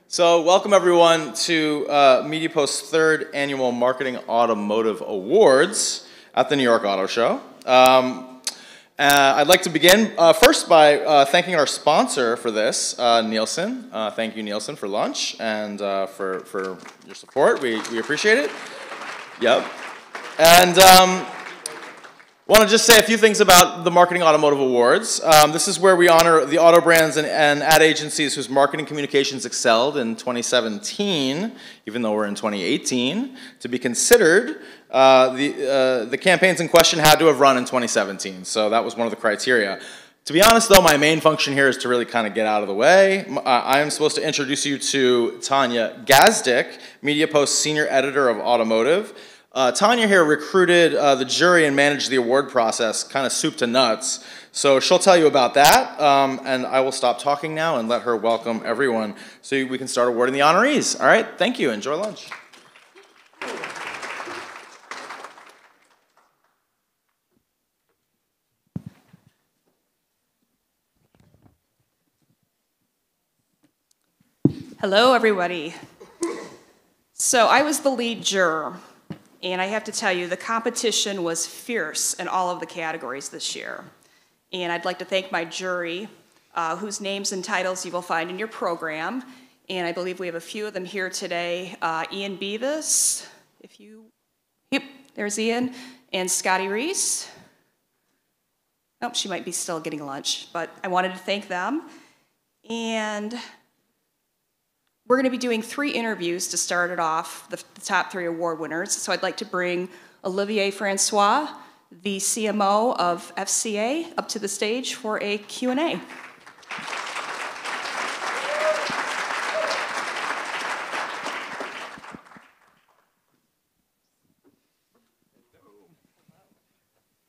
So welcome everyone to MediaPost's third annual Marketing Automotive Awards at the New York Auto Show. I'd like to begin first by thanking our sponsor for this, Nielsen. Thank you, Nielsen, for lunch and for your support. We appreciate it. Yep. And want to just say a few things about the Marketing Automotive Awards. This is where we honor the auto brands and ad agencies whose marketing communications excelled in 2017, even though we're in 2018, to be considered. The campaigns in question had to have run in 2017, so that was one of the criteria. To be honest, though, my main function here is to really kind of get out of the way. I am supposed to introduce you to Tanya Gazdik, MediaPost Senior Editor of Automotive. Tanya here recruited the jury and managed the award process, kind of soup to nuts. So she'll tell you about that, and I will stop talking now and let her welcome everyone so we can start awarding the honorees. All right, thank you. Enjoy lunch. Hello, everybody. So I was the lead juror. And I have to tell you, the competition was fierce in all of the categories this year. And I'd like to thank my jury, whose names and titles you will find in your program. And I believe we have a few of them here today. Ian Beavis, yep, there's Ian, and Scotty Reese. Oh, she might be still getting lunch, but I wanted to thank them. And we're going to be doing 3 interviews to start it off, the top 3 award winners. So I'd like to bring Olivier Francois, the CMO of FCA, up to the stage for a Q&A.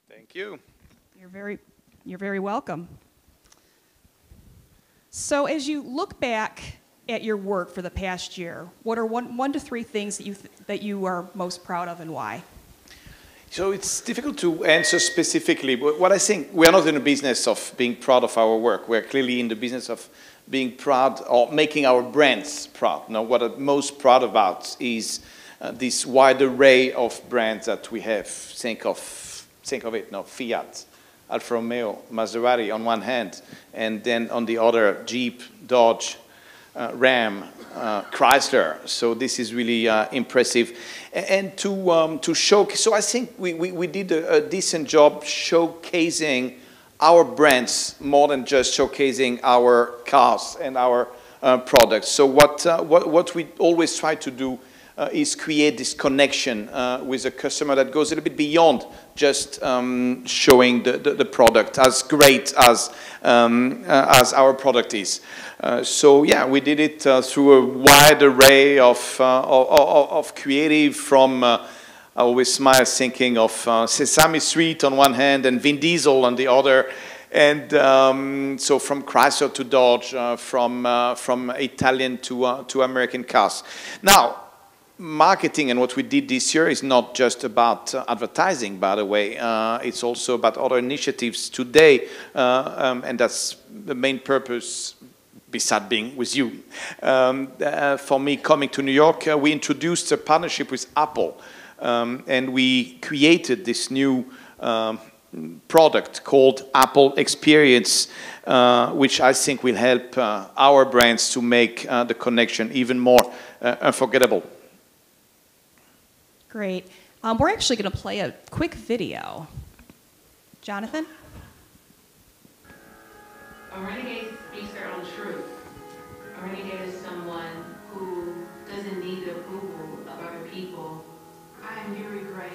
Thank you. You're very welcome. So as you look back at your work for the past year, what are one to 3 things that you are most proud of and why? So it's difficult to answer specifically, but what I think, we are not in the business of being proud of our work. We're clearly in the business of being proud or making our brands proud. Now, what I'm most proud about is this wide array of brands that we have. Think of it now, Fiat, Alfa Romeo, Maserati on one hand, and then on the other, Jeep, Dodge, Ram, Chrysler. So this is really impressive. And to showcase, so I think we did a decent job showcasing our brands more than just showcasing our cars and our products. So what we always try to do is create this connection with a customer that goes a little bit beyond just showing the product, as great as our product is. So yeah, we did it through a wide array of creative, from I always smile thinking of Sesame Street on one hand and Vin Diesel on the other. And so from Chrysler to Dodge, from Italian to American cars. Now, marketing and what we did this year is not just about advertising, by the way. It's also about other initiatives today, and that's the main purpose, besides being with you. For me, coming to New York, we introduced a partnership with Apple, and we created this new product called Apple Experience, which I think will help our brands to make the connection even more unforgettable. Great. We're actually going to play a quick video. Jonathan? A renegade speaks their own truth. A renegade is someone who doesn't need the approval of other people. I am Yuri Gray.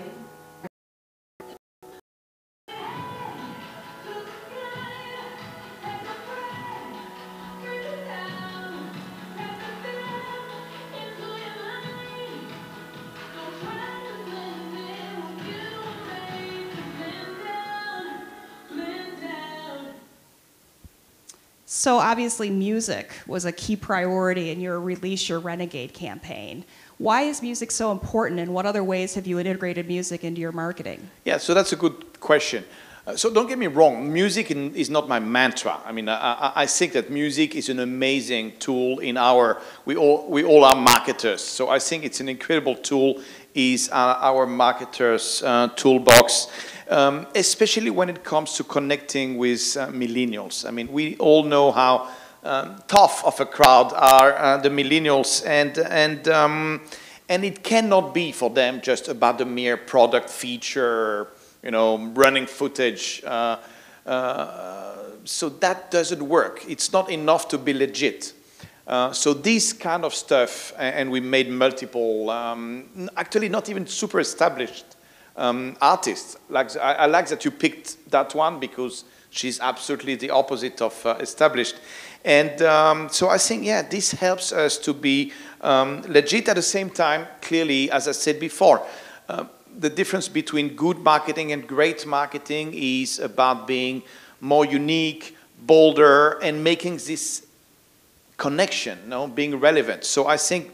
So obviously music was a key priority in your Release Your Renegade campaign. Why is music so important, and what other ways have you integrated music into your marketing? Yeah, so that's a good question. So don't get me wrong, music is not my mantra. I mean, I think that music is an amazing tool in we all are marketers. So I think it's an incredible tool, is our marketers' toolbox, especially when it comes to connecting with millennials. I mean, we all know how tough of a crowd are the millennials, and it cannot be for them just about the mere product feature, running footage. So that doesn't work. It's not enough to be legit. So this kind of stuff, and we made multiple, actually not even super established artists. I like that you picked that one because she's absolutely the opposite of established. And so I think, yeah, this helps us to be legit at the same time. Clearly, as I said before, the difference between good marketing and great marketing is about being more unique, bolder, and making this connection, being relevant. So I think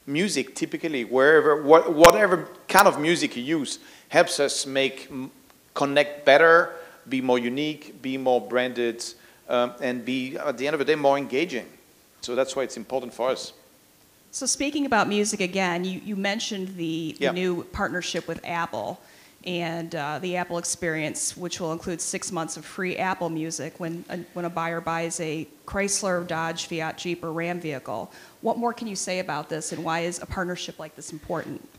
music, typically, whatever kind of music you use, helps us connect better, be more unique, be more branded, and be, at the end of the day, more engaging. So that's why it's important for us. So speaking about music again, you mentioned the new partnership with Apple and the Apple experience, which will include 6 months of free Apple Music when a buyer buys a Chrysler, Dodge, Fiat, Jeep, or Ram vehicle. What more can you say about this, and why is a partnership like this important?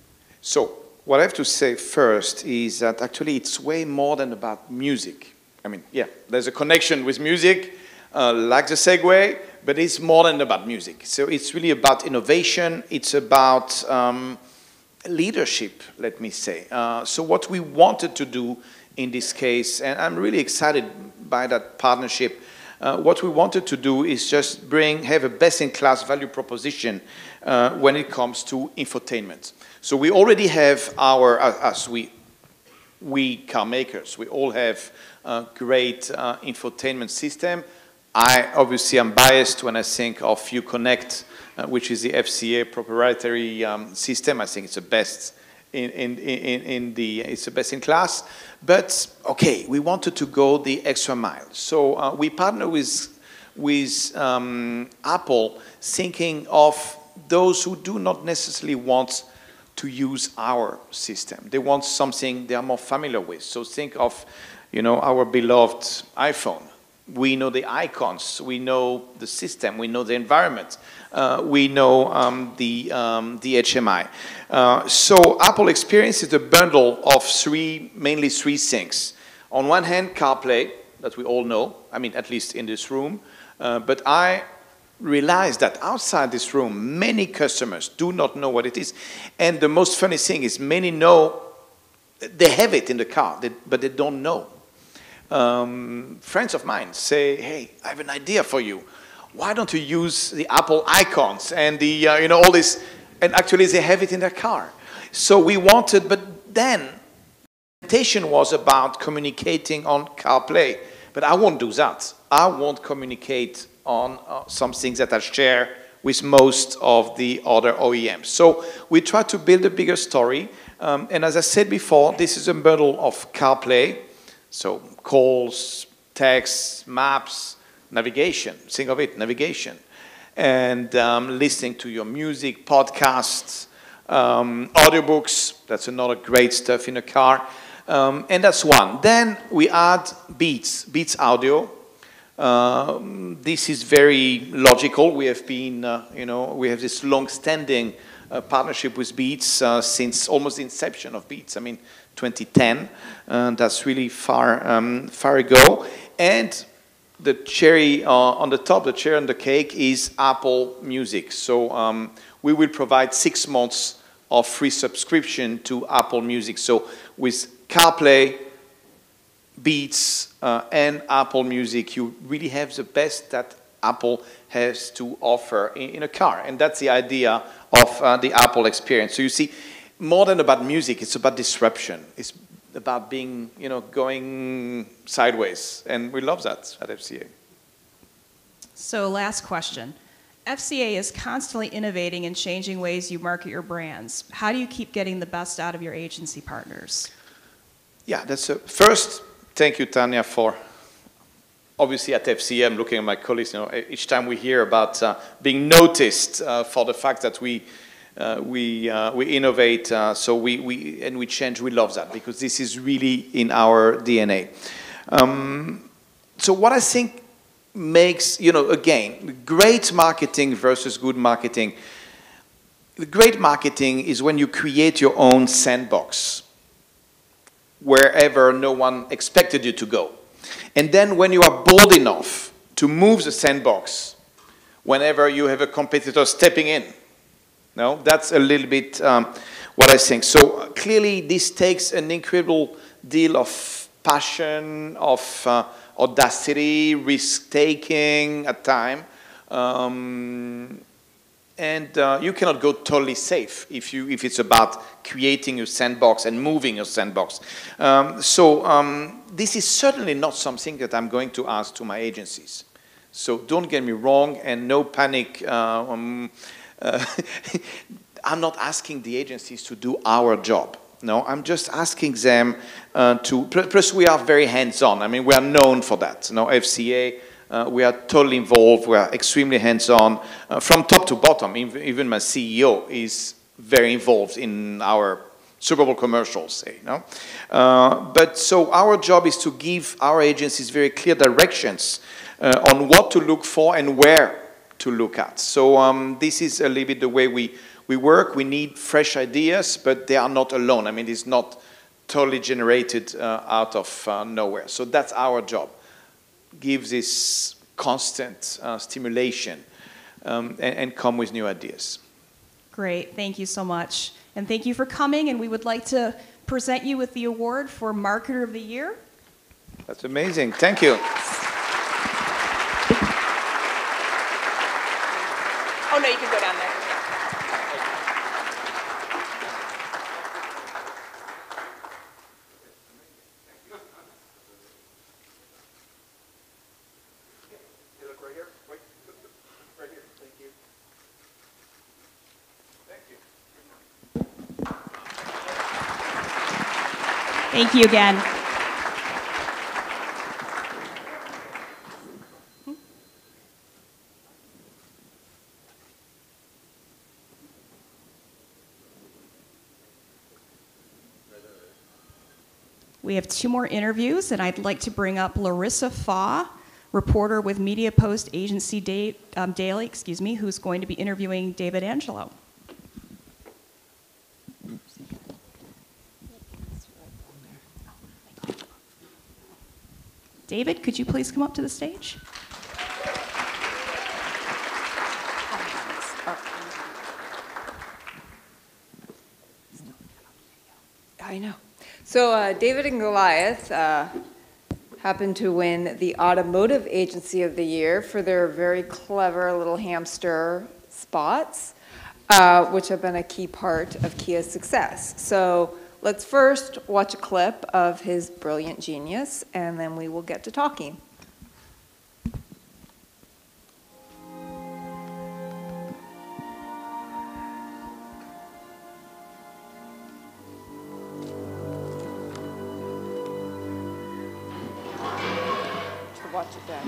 So what I have to say first is that actually it's way more than about music. I mean, yeah, there's a connection with music, like the segue, but it's more than about music. So it's really about innovation. It's about leadership, let me say. So what we wanted to do in this case, and I'm really excited by that partnership, what we wanted to do is just have a best-in-class value proposition when it comes to infotainment. So we already have we car makers, we all have a great infotainment system. I obviously am biased when I think of Uconnect, which is the FCA proprietary system. I think it's the best it's the best in class. But okay, we wanted to go the extra mile. So we partner with Apple, thinking of those who do not necessarily want to use our system. They want something they are more familiar with. So think of, our beloved iPhone. We know the icons, we know the system, we know the environment, we know the HMI. So Apple Experience is a bundle of mainly three things. On one hand, CarPlay, that we all know, I mean, at least in this room. But I realized that outside this room, many customers do not know what it is. And the most funny thing is many know, they have it in the car, but they don't know. Friends of mine say, hey, I have an idea for you. Why don't you use the Apple icons and the, all this, and actually they have it in their car. So we wanted, but then the presentation was about communicating on CarPlay, but I won't do that. I won't communicate on some things that I share with most of the other OEMs. So we try to build a bigger story, and as I said before, this is a bundle of CarPlay. So calls, texts, maps, navigation. Think of it, navigation. And listening to your music, podcasts, audiobooks. That's another great stuff in a car. And that's one. Then we add Beats Audio. This is very logical. We have been, we have this long-standing partnership with Beats since almost the inception of Beats. I mean, 2010. That's really far ago. And the cherry on the top, the cherry on the cake, is Apple Music. So we will provide 6 months of free subscription to Apple Music. So with CarPlay, Beats, and Apple Music, you really have the best that Apple has to offer in a car. And that's the idea of the Apple experience. So you see, more than about music, it's about disruption. It's about being, going sideways. And we love that at FCA. So last question. FCA is constantly innovating and changing ways you market your brands. How do you keep getting the best out of your agency partners? Yeah, that's first, Thank you, Tanya, for obviously at FCA, I'm looking at my colleagues. You know, each time we hear about being noticed for the fact that we innovate, so we change. We love that because this is really in our DNA. So what I think makes, you know, again, great marketing versus good marketing. The great marketing is when you create your own sandbox wherever no one expected you to go. And then when you are bold enough to move the sandbox whenever you have a competitor stepping in. No, that's a little bit what I think. So clearly this takes an incredible deal of passion, of audacity, risk-taking at time. And you cannot go totally safe if it's about creating your sandbox and moving your sandbox. This is certainly not something that I'm going to ask to my agencies. So don't get me wrong, and no panic. I'm not asking the agencies to do our job. No, I'm just asking them to. Plus, we are very hands-on. I mean, we are known for that. No, FCA. We are totally involved. We are extremely hands-on from top to bottom. Even my CEO is very involved in our Super Bowl commercials, say, no? But so our job is to give our agencies very clear directions on what to look for and where to look at. So this is a little bit the way we work. We need fresh ideas, but they are not alone. I mean, it's not totally generated out of nowhere. So that's our job. Give this constant stimulation and come with new ideas. Great, thank you so much. And thank you for coming, and we would like to present you with the award for Marketer of the Year. That's amazing, thank you. Oh no, you can go down there. Thank you again. We have 2 more interviews, and I'd like to bring up Larissa Faw, reporter with MediaPost Agency Daily, who's going to be interviewing David Angelo. David, could you please come up to the stage? I know. So David and Goliath happened to win the Automotive Agency of the Year for their very clever little hamster spots, which have been a key part of Kia's success. So let's first watch a clip of his brilliant genius, and then we will get to talking. Watch it then.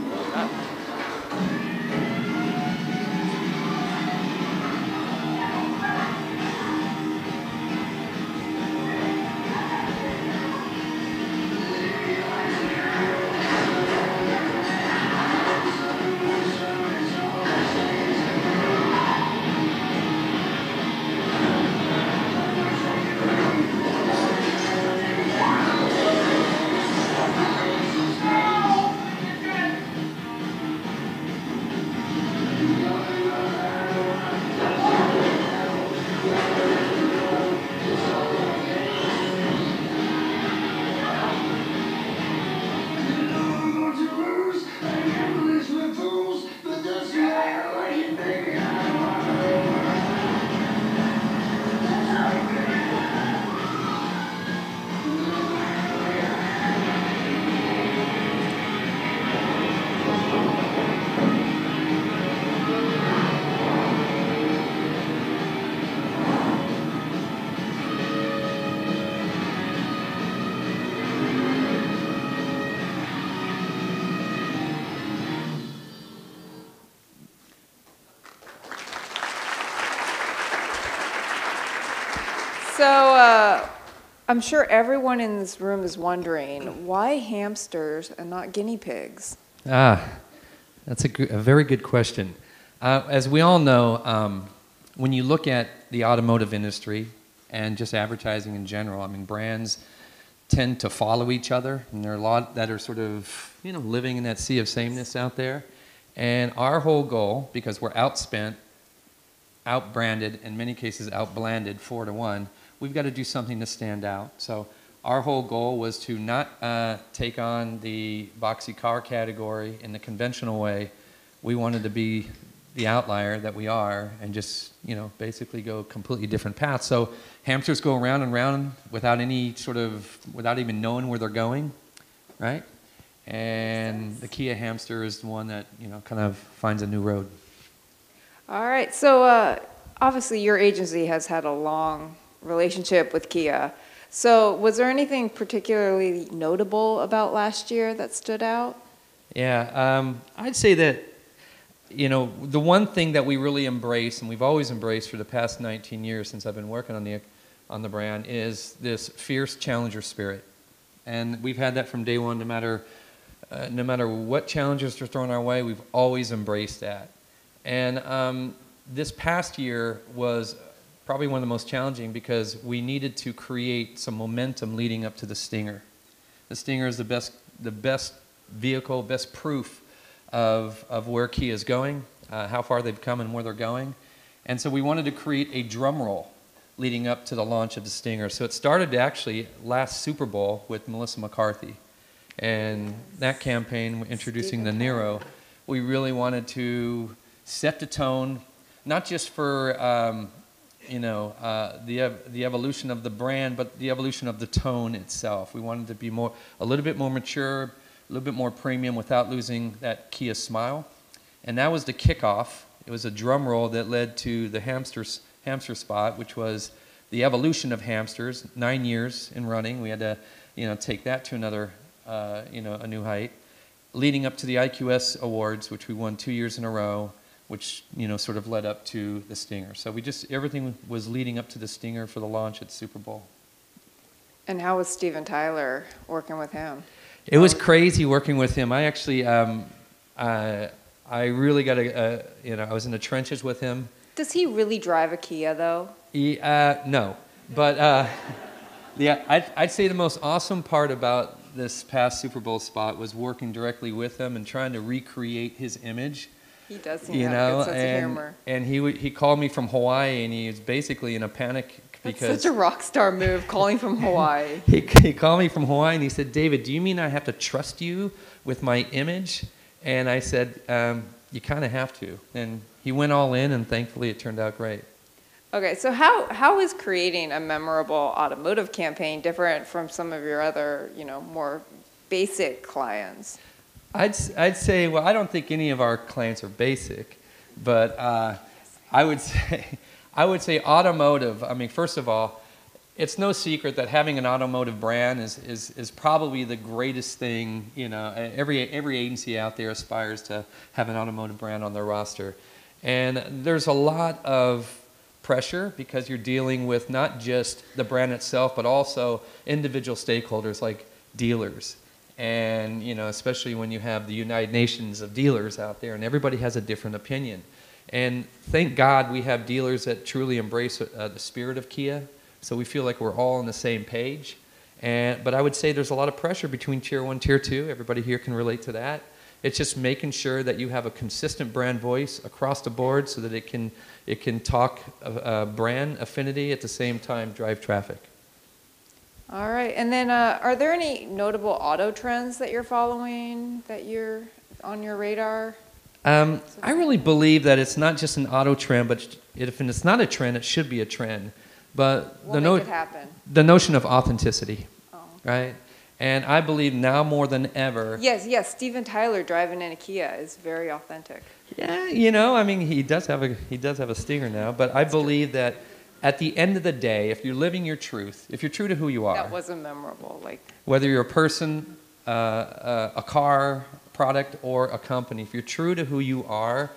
So I'm sure everyone in this room is wondering, why hamsters and not guinea pigs? That's a very good question. As we all know, when you look at the automotive industry and just advertising in general, I mean, brands tend to follow each other, and there are a lot that are sort of, living in that sea of sameness out there. And our whole goal, because we're outspent, outbranded, in many cases outblanded 4-1, we've got to do something to stand out. So our whole goal was to not take on the boxy car category in the conventional way. We wanted to be the outlier that we are and just, basically go a completely different path. So hamsters go around and round without even knowing where they're going, right? And the Kia hamster is the one that, kind of finds a new road. All right, so obviously your agency has had a long relationship with Kia. So was there anything particularly notable about last year that stood out? Yeah, I'd say that, the one thing that we really embrace, and we've always embraced for the past 19 years since I've been working on the brand, is this fierce challenger spirit. And we've had that from day one. No matter what challenges are thrown our way, we've always embraced that. And this past year was probably one of the most challenging because we needed to create some momentum leading up to the Stinger. The Stinger is the best vehicle, best proof of where Kia is going, how far they've come and where they're going. And so we wanted to create a drum roll leading up to the launch of the Stinger. So it started actually last Super Bowl with Melissa McCarthy. And that campaign, introducing the Nero, we really wanted to set the tone, not just for the evolution of the brand, but the evolution of the tone itself. We wanted to be a little bit more mature, a little bit more premium without losing that Kia smile. And that was the kickoff. It was a drum roll that led to the hamster spot, which was the evolution of hamsters, 9 years in running. We had to, take that to another, a new height. Leading up to the IQS Awards, which we won 2 years in a row, which, sort of led up to the Stinger. So everything was leading up to the Stinger for the launch at Super Bowl. And how was Steven Tyler working with him? It was crazy working with him. I actually, I really got I was in the trenches with him. Does he really drive a Kia, though? No. But, yeah, I'd say the most awesome part about this past Super Bowl spot was working directly with him and trying to recreate his image. He does seem to have a good sense of humor. And he called me from Hawaii, and he was basically in a panic because... That's such a rock star move, calling from Hawaii. He called me from Hawaii, and he said, "David, do you mean I have to trust you with my image?" And I said, "You kind of have to." And he went all in, and thankfully it turned out great. Okay, so how is creating a memorable automotive campaign different from some of your other, more basic clients? I'd say, well, I don't think any of our clients are basic, but I would say automotive. I mean, first of all, it's no secret that having an automotive brand is probably the greatest thing. Every agency out there aspires to have an automotive brand on their roster, and there's a lot of pressure because you're dealing with not just the brand itself, but also individual stakeholders like dealers. And, especially when you have the United Nations of dealers out there, and everybody has a different opinion. And thank God we have dealers that truly embrace the spirit of Kia, so we feel like we're all on the same page. But I would say there's a lot of pressure between Tier 1, Tier 2. Everybody here can relate to that. It's just making sure that you have a consistent brand voice across the board so that it can talk brand affinity at the same time drive traffic. All right, and then are there any notable auto trends that you're following that you're on your radar? I really believe that it's not just an auto trend, but if it's not a trend, it should be a trend. But We'll make it happen. The notion of authenticity, right? And I believe now more than ever. Yes, Steven Tyler driving in a Kia is very authentic. Yeah, he does have a Stinger now, but I believe that at the end of the day, if you're living your truth, if you're true to who you are. That wasn't memorable. Whether you're a person, a car, product, or a company, if you're true to who you are,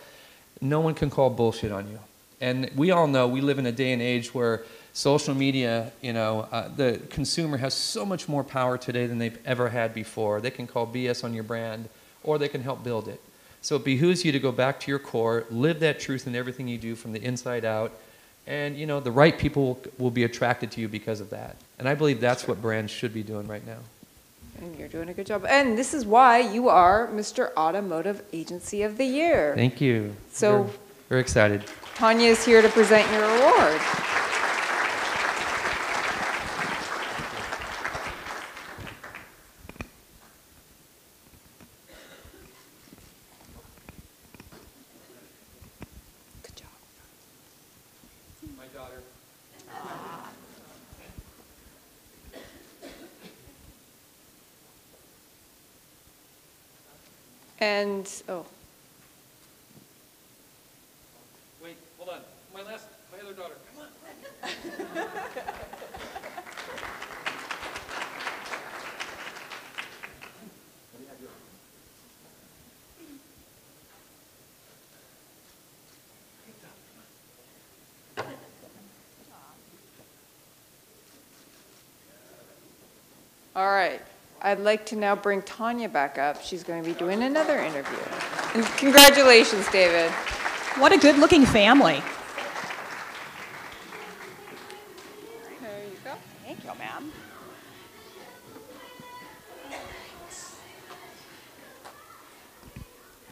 no one can call bullshit on you. And we all know we live in a day and age where social media, the consumer has so much more power today than they've ever had before. They can call BS on your brand, or they can help build it. So it behooves you to go back to your core, live that truth in everything you do from the inside out, and the right people will be attracted to you because of that. And I believe that's what brands should be doing right now. And you're doing a good job. And this is why you are Mr. Automotive Agency of the Year. Thank you. So we're excited. Tanya is here to present your award. Good job. My daughter. And, Wait, hold on. My other daughter. Come on. all right. I'd like to now bring Tanya back up. She's going to be doing another interview. And congratulations, David. What a good-looking family. There you go. Thank you, ma'am.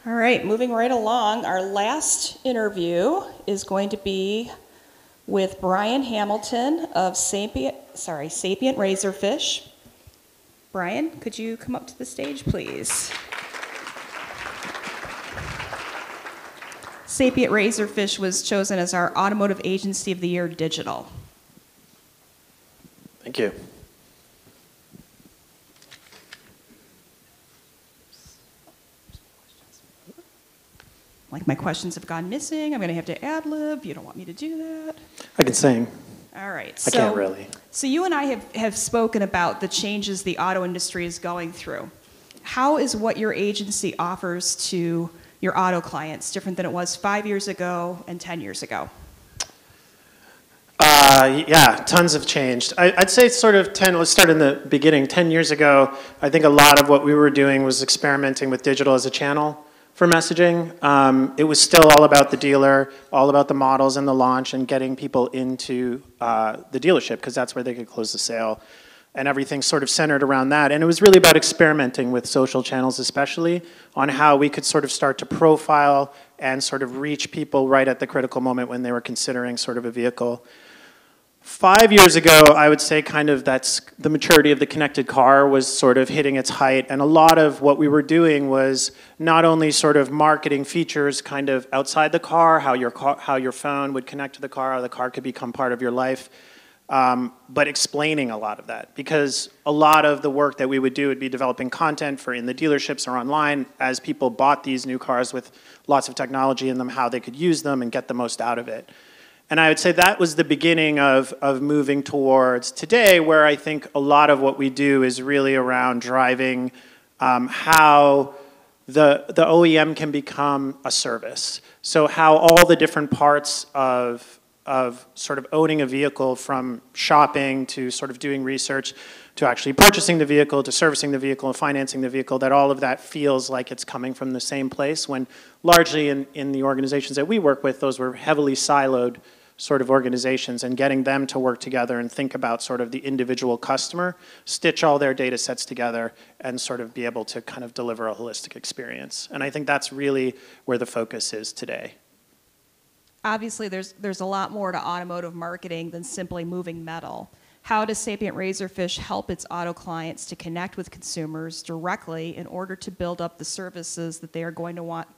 All right, moving right along, our last interview is going to be with Brian Hamilton of Sapient Razorfish. Brian, could you come up to the stage, please? Sapient Razorfish was chosen as our Automotive Agency of the Year Digital. Thank you. Like my questions have gone missing, I'm going to have to ad-lib. You don't want me to do that? I can sing. All right. I can't really. So you and I have spoken about the changes the auto industry is going through. How is what your agency offers to your auto clients different than it was 5 years ago and 10 years ago? Yeah, tons have changed. I'd say sort of let's start in the beginning. 10 years ago, I think a lot of what we were doing was experimenting with digital as a channel for messaging. It was still all about the dealer, all about the models and the launch and getting people into the dealership because that's where they could close the sale. And everything sort of centered around that. And it was really about experimenting with social channels especially on how we could sort of start to profile and sort of reach people right at the critical moment when they were considering sort of a vehicle. 5 years ago, I would say kind of that's the maturity of the connected car was sort of hitting its height. And a lot of what we were doing was not only sort of marketing features kind of outside the car, how your phone would connect to the car, how the car could become part of your life, but explaining a lot of that. Because a lot of the work that we would do would be developing content for in the dealerships or online as people bought these new cars with lots of technology in them, how they could use them and get the most out of it. And I would say that was the beginning of moving towards today, where I think a lot of what we do is really around driving how the OEM can become a service. So how all the different parts of sort of owning a vehicle, from shopping to sort of doing research to actually purchasing the vehicle to servicing the vehicle and financing the vehicle, that all of that feels like it's coming from the same place, when largely in the organizations that we work with, those were heavily siloed sort of organizations, and getting them to work together and think about sort of the individual customer, stitch all their data sets together, and sort of be able to kind of deliver a holistic experience. And I think that's really where the focus is today. Obviously, there's a lot more to automotive marketing than simply moving metal. How does Sapient Razorfish help its auto clients to connect with consumers directly in order to build up the services that they are going to want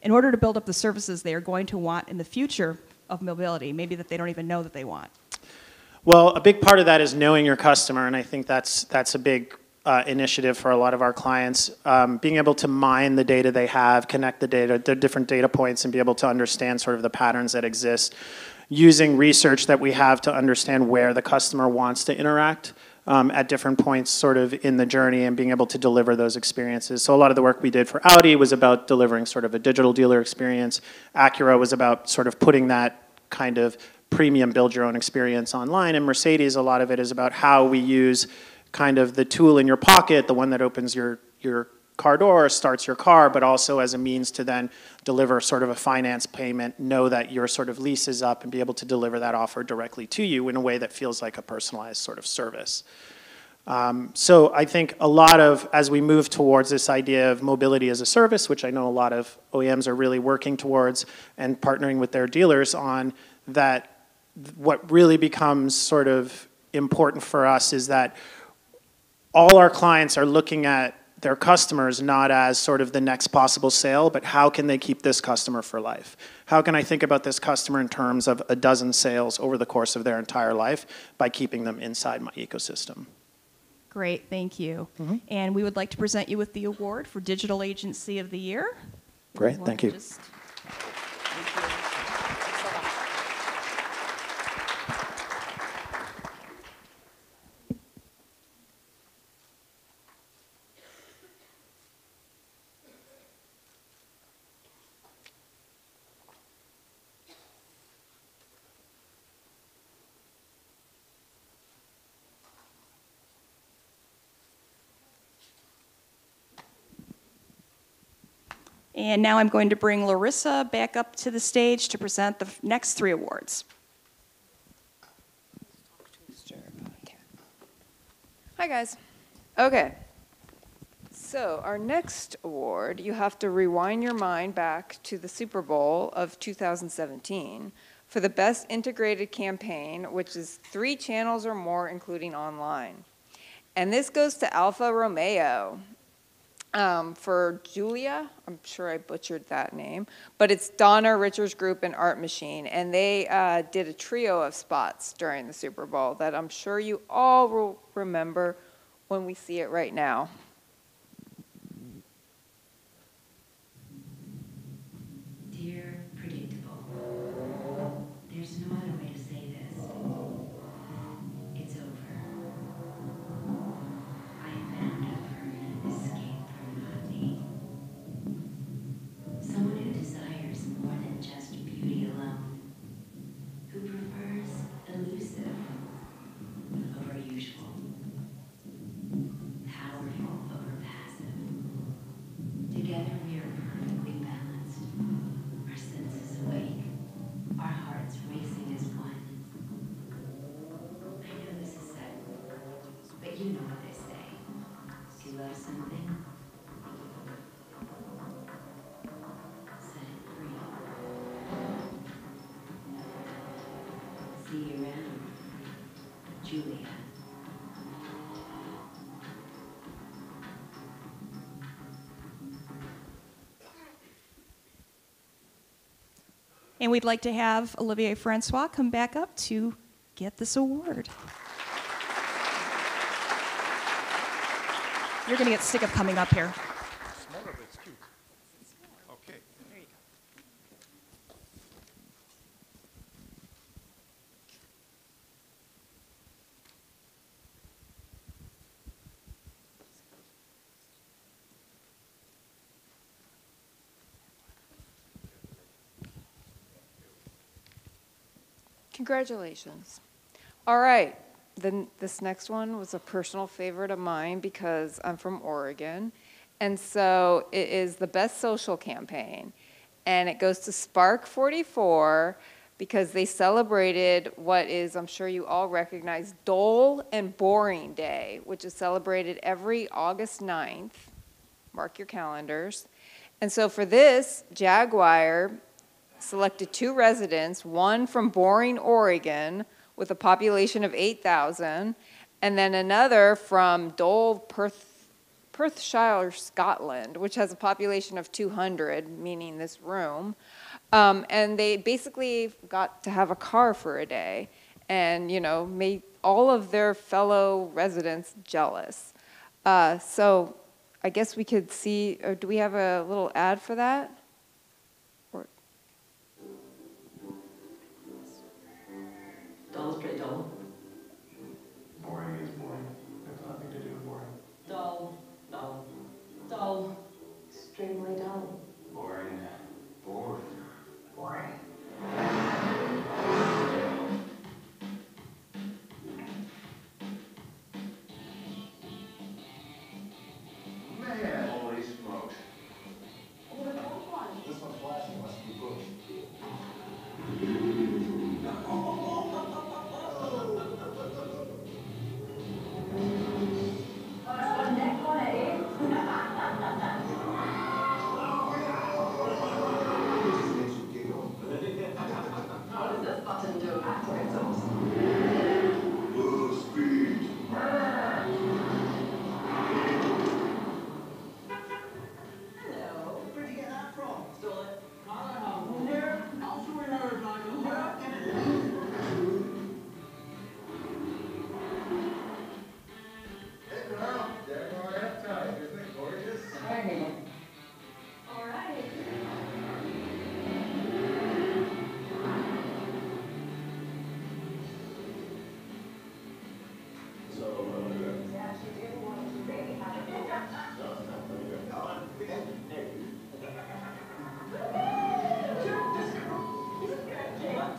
in order to build up the services they are going to want in the future of mobility, maybe that they don't even know that they want? Well, a big part of that is knowing your customer, and I think that's a big initiative for a lot of our clients. Being able to mine the data they have, connect the different data points, and be able to understand sort of the patterns that exist. Using research that we have to understand where the customer wants to interact at different points sort of in the journey, and being able to deliver those experiences. So a lot of the work we did for Audi was about delivering sort of a digital dealer experience. Acura was about sort of putting that kind of premium build your own experience online. And Mercedes, a lot of it is about how we use kind of the tool in your pocket, the one that opens your car door, starts your car, but also as a means to then deliver sort of a finance payment, know that your sort of lease is up, and be able to deliver that offer directly to you in a way that feels like a personalized sort of service. So I think a lot of, as we move towards this idea of mobility as a service, which I know a lot of OEMs are really working towards and partnering with their dealers on, that what really becomes sort of important for us is that all our clients are looking at their customers not as sort of the next possible sale, but how can they keep this customer for life? How can I think about this customer in terms of a dozen sales over the course of their entire life by keeping them inside my ecosystem? Great, thank you. And we would like to present you with the award for Digital Agency of the Year. Great, thank you. Thank you. And now I'm going to bring Larissa back up to the stage to present the next 3 awards. Hi, guys. Okay. So our next award, you have to rewind your mind back to the Super Bowl of 2017 for the best integrated campaign, which is 3 channels or more, including online. And this goes to Alfa Romeo. For Julia, I'm sure I butchered that name, but it's Donna Richards Group and Art Machine, and they did a trio of spots during the Super Bowl that I'm sure you all will remember when we see it right now. Dear Predictable, there's no other way to say this. It's over. I found a permanent escape from monotony. Someone who desires more than just beauty alone. Who prefers elusive over usual. Powerful over passive. Together we are perfectly balanced. Our senses awake. Our hearts racing as one. I know this is sudden, but you know what they say. To love something, set it free. See you around, Julia. And we'd like to have Olivier Francois come back up to get this award. You're going to get sick of coming up here. Smaller, but it's cute. Okay. There you go. Congratulations. All right. Then this next one was a personal favorite of mine because I'm from Oregon. And so it is the best social campaign. And it goes to Spark 44 because they celebrated what is, I'm sure you all recognize, Dull and Boring Day, which is celebrated every August 9th. Mark your calendars. And so for this, Jaguar selected 2 residents, one from Boring, Oregon, with a population of 8,000, and then another from Dole, Perthshire, Scotland, which has a population of 200, meaning this room. And they basically got to have a car for a day and, you know, made all of their fellow residents jealous. So I guess we could see, or do we have a little ad for that? Dull is pretty dull. Boring is boring. There's nothing to do with boring. Dull, dull, dull. Extremely dull. Boring. Bored. Boring.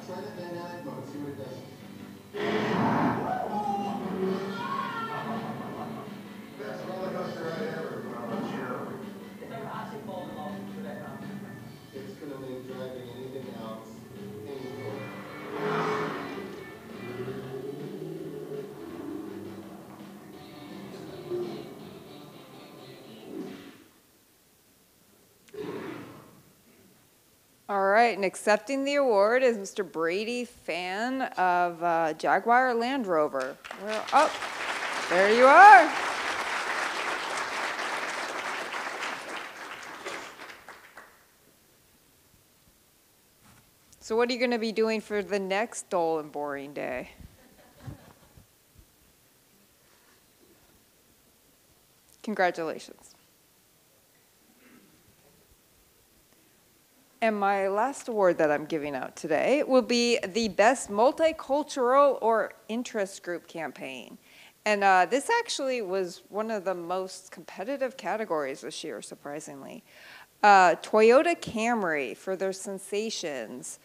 Try the dynamic mode, see what it does. Best roller coaster ride ever. Well, sure. It's gonna make driving anything else painful. All right, and accepting the award is Mr. Brady Fan of Jaguar Land Rover. Oh, there you are. So what are you going to be doing for the next dull and boring day? Congratulations. And my last award that I'm giving out today will be the Best Multicultural or Interest Group Campaign. And this actually was one of the most competitive categories this year, surprisingly. Toyota Camry for their sensations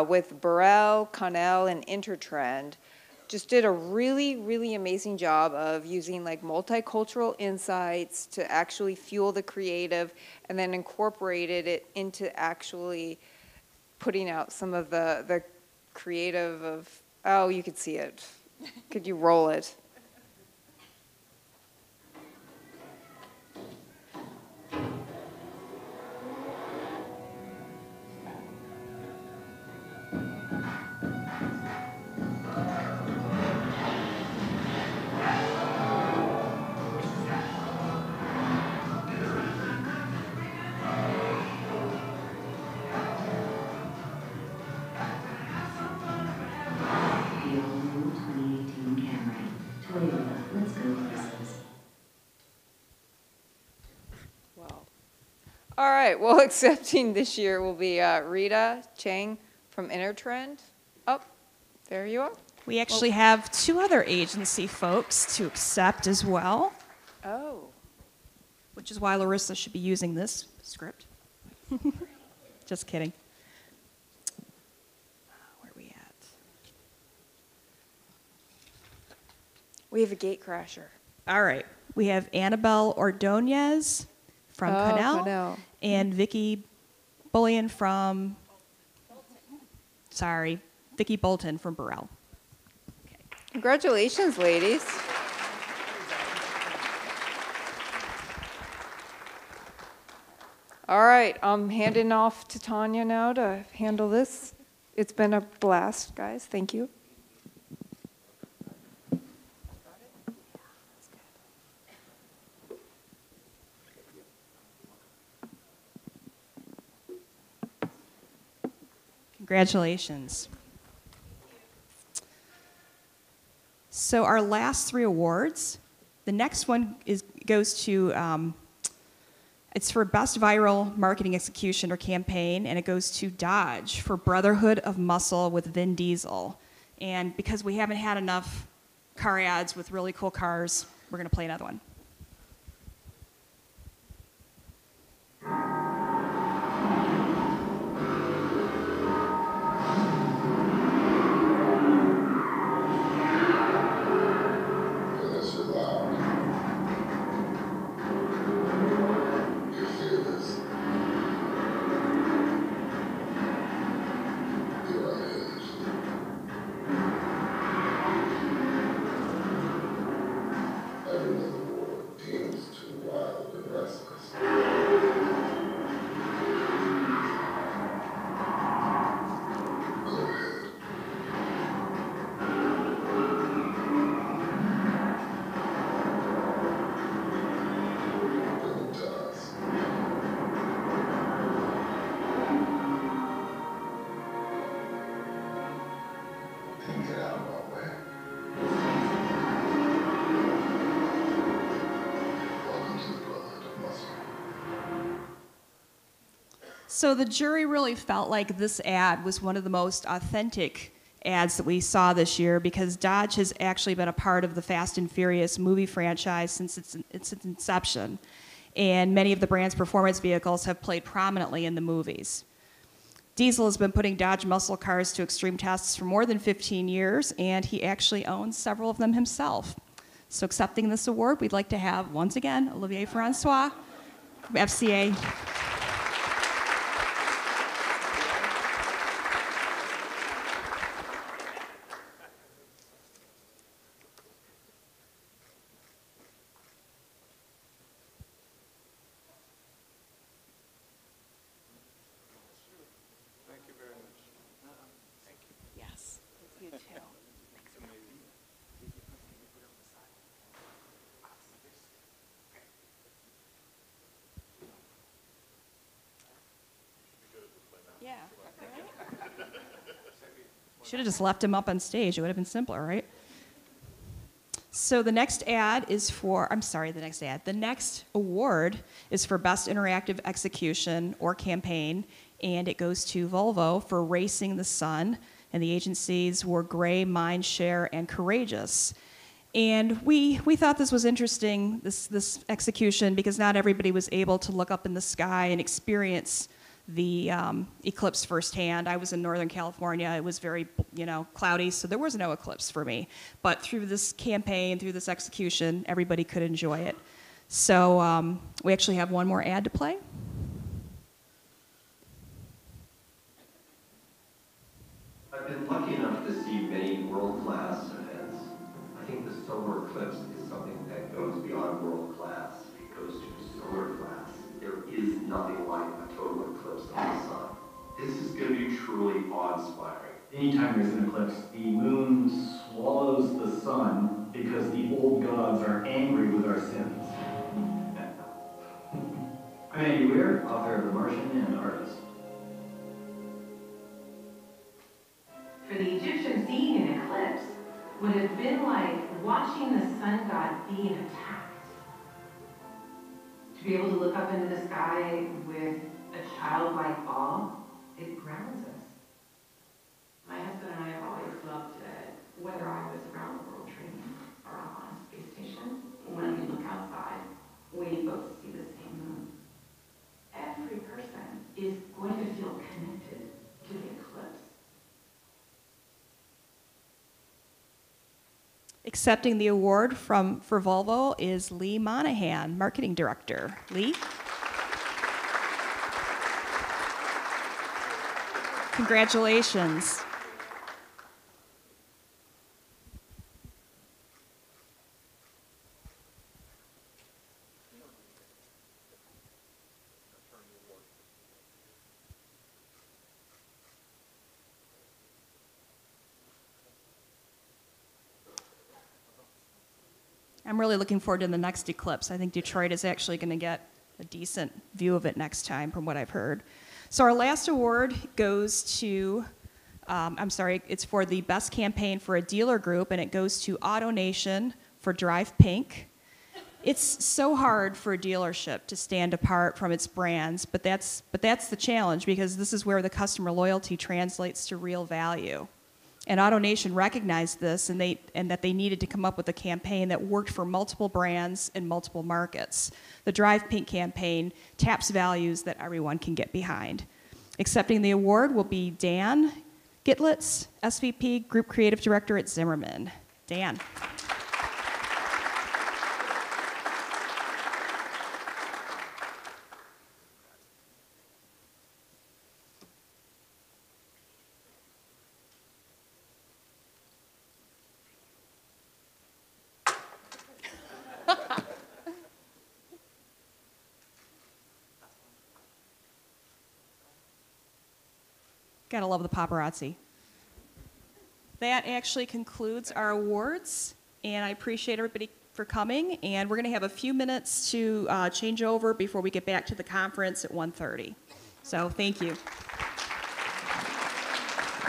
with Burrell, Connell, and Intertrend just did a really, really amazing job of using like multicultural insights to actually fuel the creative and then incorporated it into actually putting out some of the creative of, oh, you could see it. Could you roll it? All right, well, accepting this year will be Rita Chang from Intertrend. Oh, there you are. We actually have two other agency folks to accept as well. Oh. Which is why Larissa should be using this script. Just kidding. Where are we at? We have a gate crasher. All right. We have Annabelle Ordonez from Connell. And Vicki Bullion from, Vicki Bolton from Burrell. Okay. Congratulations, ladies. All right, I'm handing off to Tanya now to handle this. It's been a blast, guys. Thank you. Congratulations. So our last three awards, the next one goes to, it's for Best Viral Marketing Execution or Campaign, and it goes to Dodge for Brotherhood of Muscle with Vin Diesel. And because we haven't had enough car ads with really cool cars, we're going to play another one. So the jury really felt like this ad was one of the most authentic ads that we saw this year because Dodge has actually been a part of the Fast and Furious movie franchise since its inception. And many of the brand's performance vehicles have played prominently in the movies. Diesel has been putting Dodge muscle cars to extreme tests for more than 15 years, and he actually owns several of them himself. So accepting this award, we'd like to have, once again, Olivier Francois from FCA. Should have just left him up on stage. It would have been simpler, right? So the next ad is for, I'm sorry, the next award is for Best Interactive Execution or Campaign, and it goes to Volvo for Racing the Sun, and the agencies were Gray, Mindshare, and Courageous. And we thought this was interesting, this execution, because not everybody was able to look up in the sky and experience the eclipse firsthand. I was in Northern California. It was very, cloudy, so there was no eclipse for me. But through this campaign, through this execution, everybody could enjoy it. So we actually have one more ad to play. I've been lucky enough to see many world-class events. I think the solar eclipse is something that goes beyond world-class. It goes to solar class. There is nothing like a total eclipse of the sun. This is going to be truly awe-inspiring. Anytime there's an eclipse, the moon swallows the sun because the old gods are angry with our sins. I'm Andy Weir, author of The Martian and artist. For the Egyptians, seeing an eclipse would have been like watching the sun god being attacked. To be able to look up into the sky with a childlike awe, it grounds us. My husband and I have always loved it, whether I was around the world training or on a space station. When we look outside, we both see the same moon. Every person is going to feel connected to the eclipse. Accepting the award for Volvo is Lee Monahan, Marketing Director. Lee? Congratulations. I'm really looking forward to the next eclipse. I think Detroit is actually going to get a decent view of it next time, from what I've heard. So our last award goes to, it's for the best campaign for a dealer group, and it goes to AutoNation for Drive Pink. It's so hard for a dealership to stand apart from its brands, but that's the challenge, because this is where the customer loyalty translates to real value. And AutoNation recognized this, and that they needed to come up with a campaign that worked for multiple brands in multiple markets. The Drive Pink campaign taps values that everyone can get behind. Accepting the award will be Dan Gitlitz, SVP, Group Creative Director at Zimmerman. Dan. Gotta love the paparazzi. That actually concludes our awards, and I appreciate everybody for coming, and we're gonna have a few minutes to change over before we get back to the conference at 1:30. So thank you.